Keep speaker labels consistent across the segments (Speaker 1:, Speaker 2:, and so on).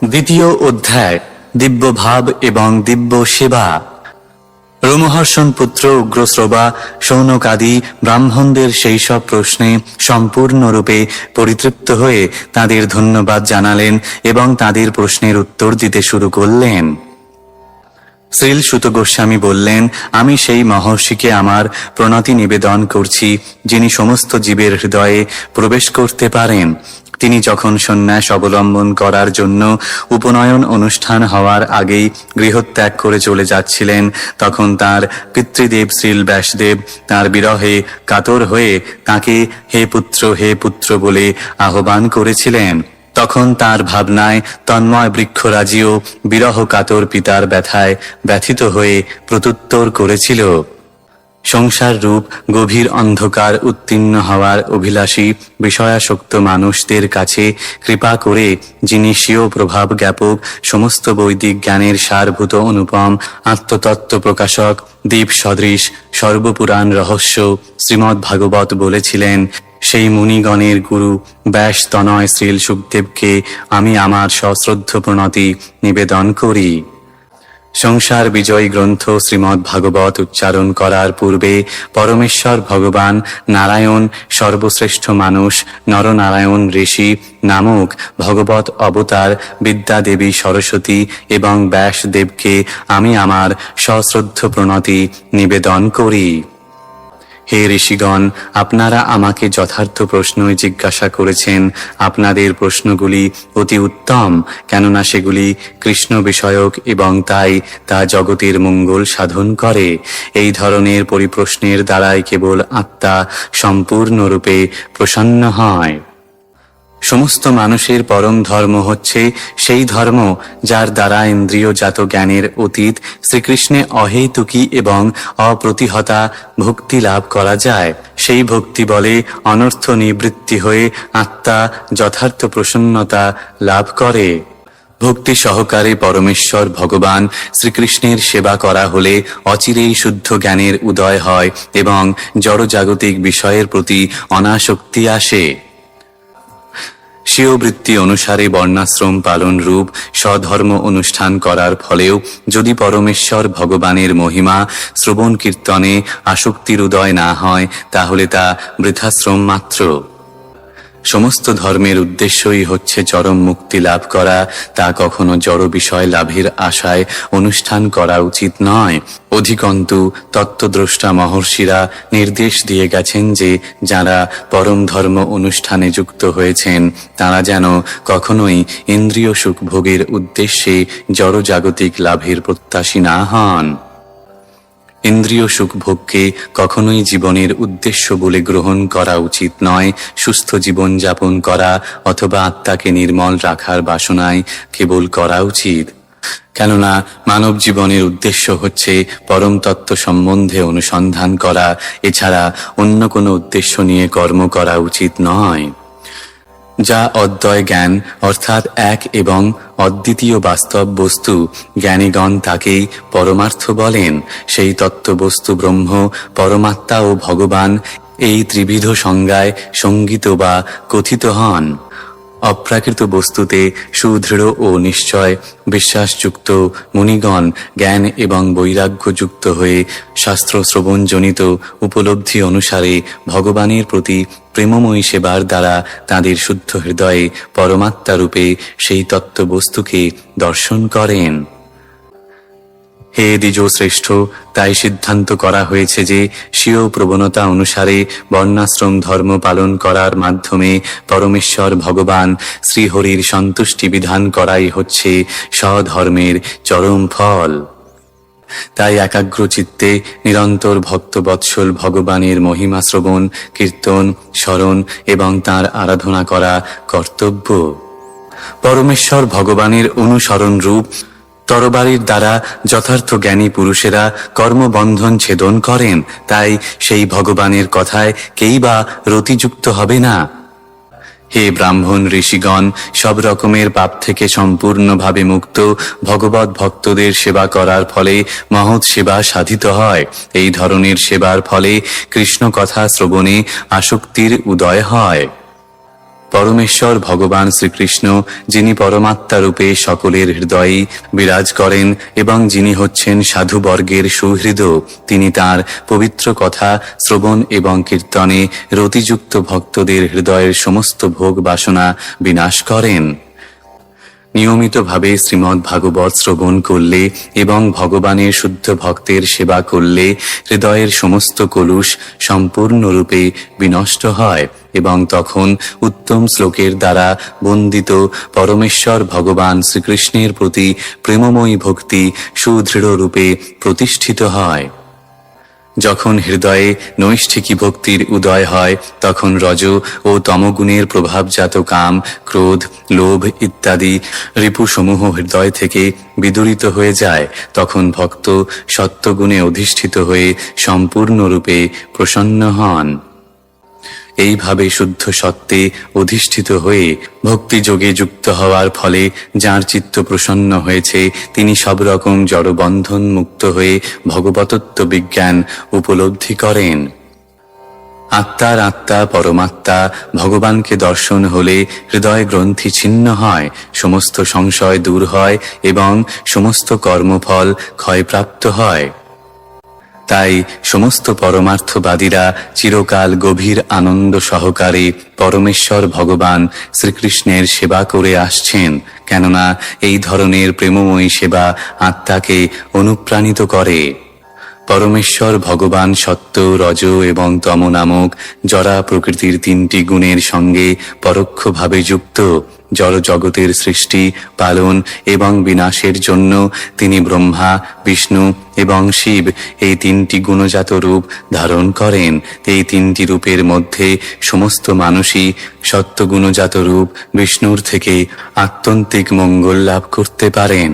Speaker 1: দ্বিতীয় অধ্যায়, দিব্যভাব এবং দিব্য সেবা। রোমহর্ষণ পুত্র উগ্রশ্রবা শৌনকাদি ব্রাহ্মণদের সেই সব প্রশ্নে সম্পূর্ণরূপে পরিতৃপ্ত হয়ে তাদের ধন্যবাদ জানালেন এবং তাদের প্রশ্নের উত্তর দিতে শুরু করলেন। শ্রীল সুত গোস্বামী বললেন, আমি সেই মহর্ষিকে আমার প্রণতি নিবেদন করছি, যিনি সমস্ত জীবের হৃদয়ে প্রবেশ করতে পারেন। তিনি যখন সন্ন্যাস অবলম্বন করার জন্য উপনয়ন অনুষ্ঠান হওয়ার আগেই গৃহত্যাগ করে চলে যাচ্ছিলেন, তখন তার পিতৃদেব শ্রীল ব্যাসদেব তার বিরহে কাতর হয়ে তাকে হে পুত্র বলে আহ্বান করেছিলেন। তখন তার ভাবনায় তন্ময় বৃক্ষরাজিও বিরহ কাতর পিতার ব্যথায় ব্যথিত হয়ে প্রত্যুত্তর করেছিল। সংসার রূপ গভীর অন্ধকার উত্তীর্ণ হওয়ার অভিলাষী বিষয়াসক্ত মানুষদের কাছে কৃপা করে যিনি স্বীয় প্রভাব জ্ঞাপক সমস্ত বৈদিক জ্ঞানের সারভূত অনুপম আত্মতত্ত্ব প্রকাশক দীপ সদৃশ সর্বপুরাণ রহস্য শ্রীমদ্ ভাগবত বলেছিলেন, সেই মুনিগণের গুরু ব্যাস তনয় শ্রীল শুকদেবকে আমি আমার সশ্রদ্ধ প্রণতি নিবেদন করি। সংসার বিজয়ী গ্রন্থ শ্রীমদ্ ভাগবত উচ্চারণ করার পূর্বে পরমেশ্বর ভগবান নারায়ণ সর্বশ্রেষ্ঠ মানুষ নরনারায়ণ ঋষি নামক ভগবত অবতার বিদ্যা দেবী সরস্বতী এবং ব্যাসদেবকে আমি আমার সশ্রদ্ধ প্রণতি নিবেদন করি। হে ঋষিগণ, আপনারা আমাকে যথার্থ প্রশ্নই জিজ্ঞাসা করেছেন। আপনাদের প্রশ্নগুলি অতি উত্তম, কেননা সেগুলি কৃষ্ণ বিষয়ক এবং তাই তা জগতের মঙ্গল সাধন করে। এই ধরনের পরিপ্রশ্নের দ্বারাই কেবল আত্মা সম্পূর্ণরূপে প্রসন্ন হয়। সমস্ত মানুষের পরম ধর্ম হচ্ছে সেই ধর্ম যার দ্বারা ইন্দ্রিয়জাত জ্ঞানের অতীত শ্রীকৃষ্ণে অহেতুকী এবং অপ্রতিহতা ভক্তি লাভ করা যায়। সেই ভক্তি বলে অনর্থ নিবৃত্তি হয়ে আত্মা যথার্থ প্রসন্নতা লাভ করে। ভক্তি সহকারে পরমেশ্বর ভগবান শ্রীকৃষ্ণের সেবা করা হলে অচিরেই শুদ্ধ জ্ঞানের উদয় হয় এবং জড়জাগতিক বিষয়ের প্রতি অনাসক্তি আসে। স্বীয় বৃত্তি অনুসারে বর্ণাশ্রম পালন রূপ স্বধর্ম অনুষ্ঠান করার ফলেও যদি পরমেশ্বর ভগবানের মহিমা শ্রবণ কীর্তনে আসক্তির উদয় না হয়, তাহলে তা বৃথাশ্রম মাত্র। সমস্ত ধর্মের উদ্দেশ্যই হচ্ছে চরম মুক্তি লাভ করা, তা কখনো জড় বিষয় লাভের আশায় অনুষ্ঠান করা উচিত নয়। অধিকন্তু তত্ত্বদ্রষ্টা মহর্ষিরা নির্দেশ দিয়ে গেছেন যে যারা পরম ধর্ম অনুষ্ঠানে যুক্ত হয়েছেন তারা যেন কখনোই ইন্দ্রিয় সুখ ভোগের উদ্দেশ্যে জড়জাগতিক লাভের প্রত্যাশী না হন। ইন্দ্রিয় সুখ ভোগকে কখনোই জীবনের উদ্দেশ্য বলে গ্রহণ করা উচিত নয়। সুস্থ জীবন যাপন করা অথবা আত্মাকে নির্মল রাখার বাসনায় কেবল করা উচিত। কেননা মানব জীবনের উদ্দেশ্য হচ্ছে পরম তত্ত্ব সম্বন্ধে অনুসন্ধান করা, এছাড়া অন্য কোনো উদ্দেশ্য নিয়ে কর্ম করা উচিত নয়। যা অদ্বয় জ্ঞান অর্থাৎ এক এবং অদ্বিতীয় বাস্তব বস্তু, জ্ঞানীগণ তাকেই পরমার্থ বলেন। সেই তত্ত্ববস্তু ব্রহ্ম, পরমাত্মা ও ভগবান এই ত্রিবিধ সংজ্ঞায় সঙ্গীত বা কথিত হন। অপ্রাকৃত বস্তুতে সুদৃঢ় ও নিশ্চয় বিশ্বাসযুক্ত মুনিগণ জ্ঞান এবং বৈরাগ্যযুক্ত হয়ে শাস্ত্র শ্রবণজনিত উপলব্ধি অনুসারে ভগবানের প্রতি প্রেমময়ী সেবার দ্বারা তাদের শুদ্ধ হৃদয়ে পরমাত্মারূপে সেই তত্ত্ববস্তুকে দর্শন করেন। হে দ্বিজশ্রেষ্ঠ, তাই সিদ্ধান্ত করা হয়েছে যে স্বীয় প্রবণতা অনুসারে বর্ণাশ্রম ধর্ম পালন করার মাধ্যমে পরমেশ্বর ভগবান শ্রীহরির সন্তুষ্টি বিধান করাই হচ্ছে স্বধর্মের চরম ফল। তাই একাগ্র চিত্তে নিরন্তর ভক্তবৎসল ভগবানের মহিমা শ্রবণ কীর্তন স্মরণ এবং তাঁর আরাধনা করা কর্তব্য। পরমেশ্বর ভগবানের অনুসরণ রূপ তরবারির দ্বারা যথার্থ জ্ঞানী পুরুষেরা কর্মবন্ধন ছেদন করেন। তাই সেই ভগবানের কথায় কেই বা রতিযুক্ত হবে না। হে ব্রাহ্মণ ঋষিগণ, সব রকমের পাপ থেকে সম্পূর্ণভাবে মুক্ত ভগবত ভক্তদের সেবা করার ফলে মহৎ সেবা সাধিত হয়। এই ধরনের সেবার ফলে কৃষ্ণ কথা শ্রবণে আসক্তির উদয় হয়। পরমেশ্বর ভগবান শ্রীকৃষ্ণ, যিনি পরমাত্মা রূপে সকলের হৃদয়ে বিরাজ করেন এবং যিনি হচ্ছেন সাধুবর্গের সুহৃদ, তিনি তার পবিত্র কথা শ্রবণ এবং কীর্তনে রতিযুক্ত ভক্তদের হৃদয়ের সমস্ত ভোগ বাসনা বিনাশ করেন। নিয়মিতভাবে শ্রীমদ্ ভাগবত শ্রবণ করলে এবং ভগবানের শুদ্ধ ভক্তের সেবা করলে হৃদয়ের সমস্ত কলুষ সম্পূর্ণরূপে বিনষ্ট হয় এবং তখন উত্তম শ্লোকের দ্বারা বন্দিত পরমেশ্বর ভগবান শ্রীকৃষ্ণের প্রতি প্রেমময়ী ভক্তি সুদৃঢ় রূপে প্রতিষ্ঠিত হয়। যখন হৃদয়ে নৈষ্ঠিকী ভক্তির উদয় হয় তখন রজ ও তমগুণের প্রভাবজাত কাম, ক্রোধ, লোভ ইত্যাদি রিপুসমূহ হৃদয় থেকে বিদূরিত হয়ে যায়। তখন ভক্ত সত্ত্বগুণে অধিষ্ঠিত হয়ে সম্পূর্ণরূপে প্রসন্ন হন। এইভাবে শুদ্ধ সত্ত্বে অধিষ্ঠিত হয়ে ভক্তিযোগে যুক্ত হওয়ার ফলে যার চিত্ত প্রসন্ন হয়েছে তিনি সব রকম জড়বন্ধন মুক্ত হয়ে ভগবতত্ত্ব বিজ্ঞান উপলব্ধি করেন। আত্মার আত্মা পরমাত্মা ভগবানকে দর্শন হলে হৃদয় গ্রন্থি ছিন্ন হয়, সমস্ত সংশয় দূর হয় এবং সমস্ত কর্মফল ক্ষয়প্রাপ্ত হয়। তাই সমস্ত পরমার্থবাদীরা চিরকাল গভীর আনন্দ সহকারে পরমেশ্বর ভগবান শ্রীকৃষ্ণের সেবা করে আসছেন, কেননা এই ধরনের প্রেমময়ী সেবা আত্মাকে অনুপ্রাণিত করে। পরমেশ্বর ভগবান সত্ত্ব, রজ এবং তম নামক জরা প্রকৃতির তিনটি গুণের সঙ্গে পরোক্ষভাবে যুক্ত। জড় জগতের সৃষ্টি, পালন এবং বিনাশের জন্য তিনি ব্রহ্মা, বিষ্ণু এবং শিব এই তিনটি গুণজাত রূপ ধারণ করেন। এই তিনটি রূপের মধ্যে সমস্ত মানুষই সত্ত্বগুণজাত রূপ বিষ্ণুর থেকে আত্যন্তিক মঙ্গল লাভ করতে পারেন।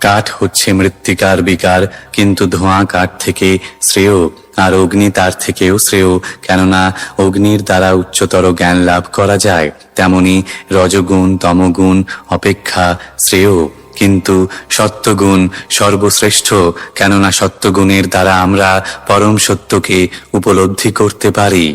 Speaker 1: কাঠ হচ্ছে মৃত্তিকার বিকার, কিন্তু ধোঁয়া কাঠ থেকে শ্রেয়, আর অগ্নি তার থেকেও শ্রেয়, কেননা অগ্নির দ্বারা উচ্চতর জ্ঞান লাভ করা যায়। তেমনি রজগুণ তমগুণ অপেক্ষা শ্রেয়, কিন্তু সত্যগুণ সর্বশ্রেষ্ঠ, কেননা সত্যগুণের দ্বারা আমরা পরম সত্যকে উপলব্ধি করতে পারি।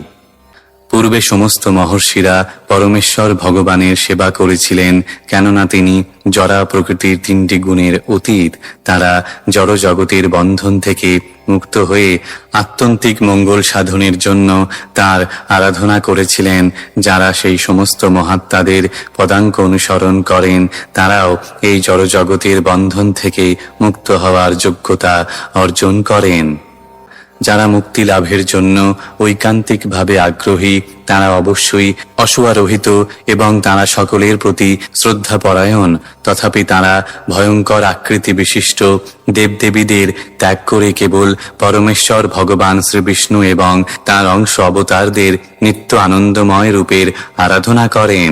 Speaker 1: পূর্বে সমস্ত মহর্ষিরা পরমেশ্বর ভগবানের সেবা করেছিলেন, কেননা তিনি জড়া প্রকৃতির তিনটি গুণের অতীত। তারা জড় জগতের বন্ধন থেকে মুক্ত হয়ে আত্যন্তিক মঙ্গল সাধনের জন্য তার আরাধনা করেছিলেন। যারা সেই সমস্ত মহাত্মাদের পদাঙ্ক অনুসরণ করেন তারাও এই জড় জগতের বন্ধন থেকে মুক্ত হওয়ার যোগ্যতা অর্জন করেন। যারা মুক্তি লাভের জন্য ঐকান্তিকভাবে আগ্রহী তারা অবশ্যই অসুয়ারোহিত এবং তারা সকলের প্রতি শ্রদ্ধাপরায়ণ। তথাপি তারা ভয়ঙ্কর আকৃতি বিশিষ্ট দেবদেবীদের ত্যাগ করে কেবল পরমেশ্বর ভগবান শ্রীবিষ্ণু এবং তার অংশ অবতারদের নিত্য আনন্দময় রূপের আরাধনা করেন।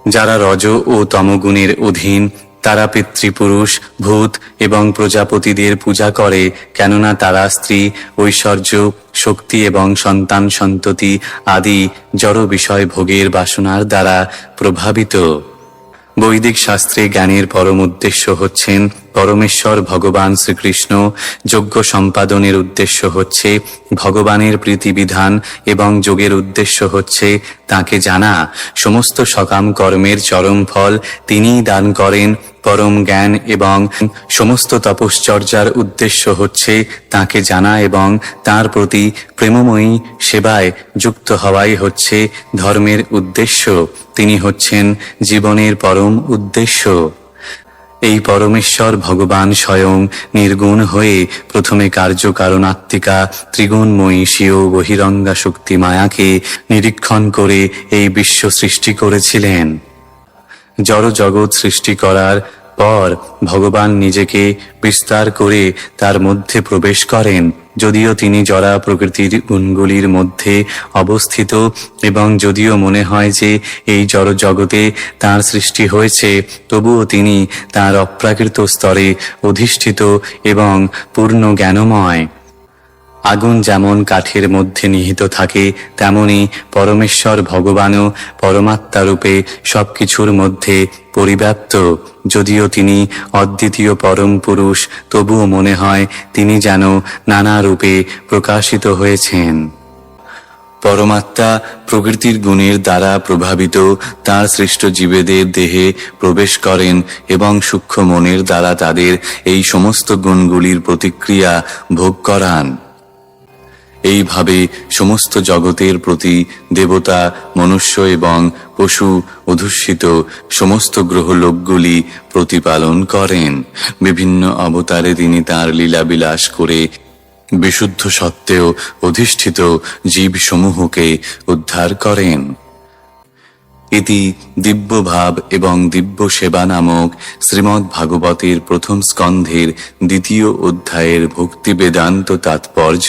Speaker 1: যারা রজ ও তমগুণের অধীন তারা পিতৃপুরুষ, ভূত এবং প্রজাপতিদের পূজা করে, কেননা তারা স্ত্রী, ঐশ্বর্য, শক্তি এবং সন্তান সন্ততি আদি জড় বিষয় ভোগের বাসনার দ্বারা প্রভাবিত। বৈদিক শাস্ত্রে জ্ঞানের পরম উদ্দেশ্য হচ্ছেন পরমেশ্বর ভগবান শ্রীকৃষ্ণ। যজ্ঞ সম্পাদনের উদ্দেশ্য হচ্ছে ভগবানের প্রীতিবিধান এবং যোগের উদ্দেশ্য হচ্ছে তাকে জানা। সমস্ত সকাম কর্মের চরম ফল তিনিই দান করেন। পরম জ্ঞান এবং সমস্ত তপশ্চর্যার উদ্দেশ্য হচ্ছে তাকে জানা এবং তার প্রতি প্রেমময়ী সেবায় যুক্ত হওয়াই হচ্ছে ধর্মের উদ্দেশ্য। তিনি হচ্ছেন জীবনের পরম উদ্দেশ্য। এই পরমেশ্বর ভগবান স্বয়ং নির্গুণ হয়ে প্রথমে কার্যকারণাত্মিকা ত্রিগুণময়ী স্বীয় বহিরঙ্গা শক্তি মায়াকে নিরীক্ষণ করে এই বিশ্ব সৃষ্টি করেছিলেন। জড় জগৎ সৃষ্টি করার পর ভগবান নিজেকে বিস্তার করে তার মধ্যে প্রবেশ করেন। যদিও তিনি জড়া প্রকৃতির গুণগুলির মধ্যে অবস্থিত এবং যদিও মনে হয় যে এই জড় জগতে তার সৃষ্টি হয়েছে, তবুও তিনি তার অপ্রাকৃত স্তরে অধিষ্ঠিত এবং পূর্ণ জ্ঞানময়। আগুন যেমন কাঠের মধ্যে নিহিত থাকে, তেমনি পরমেশ্বর ভগবানও পরমাত্মারূপে সবকিছুর মধ্যে পরিব্যাপ্ত। যদিও তিনি অদ্বিতীয় পরম পুরুষ, তবুও মনে হয় তিনি যেন নানা রূপে প্রকাশিত হয়েছেন। পরমাত্মা প্রকৃতির গুণের দ্বারা প্রভাবিত তাঁর সৃষ্ট জীবেদের দেহে প্রবেশ করেন এবং সূক্ষ্ম মনের দ্বারা তাদের এই সমস্ত গুণগুলির প্রতিক্রিয়া ভোগ করান। এইভাবে সমস্ত জগতের প্রতি দেবতা, মনুষ্য এবং পশু অধ্যুষিত সমস্ত গ্রহলোকগুলি প্রতিপালন করেন। বিভিন্ন অবতারে তিনি তাঁর লীলাবিলাস করে বিশুদ্ধ সত্ত্বেও অধিষ্ঠিত জীবসমূহকে উদ্ধার করেন। ইতি দিব্যভাব এবং দিব্য সেবা নামক শ্রীমদ্ ভাগবতের প্রথম স্কন্ধের দ্বিতীয় অধ্যায়ের ভক্তি বেদান্ত তাৎপর্য।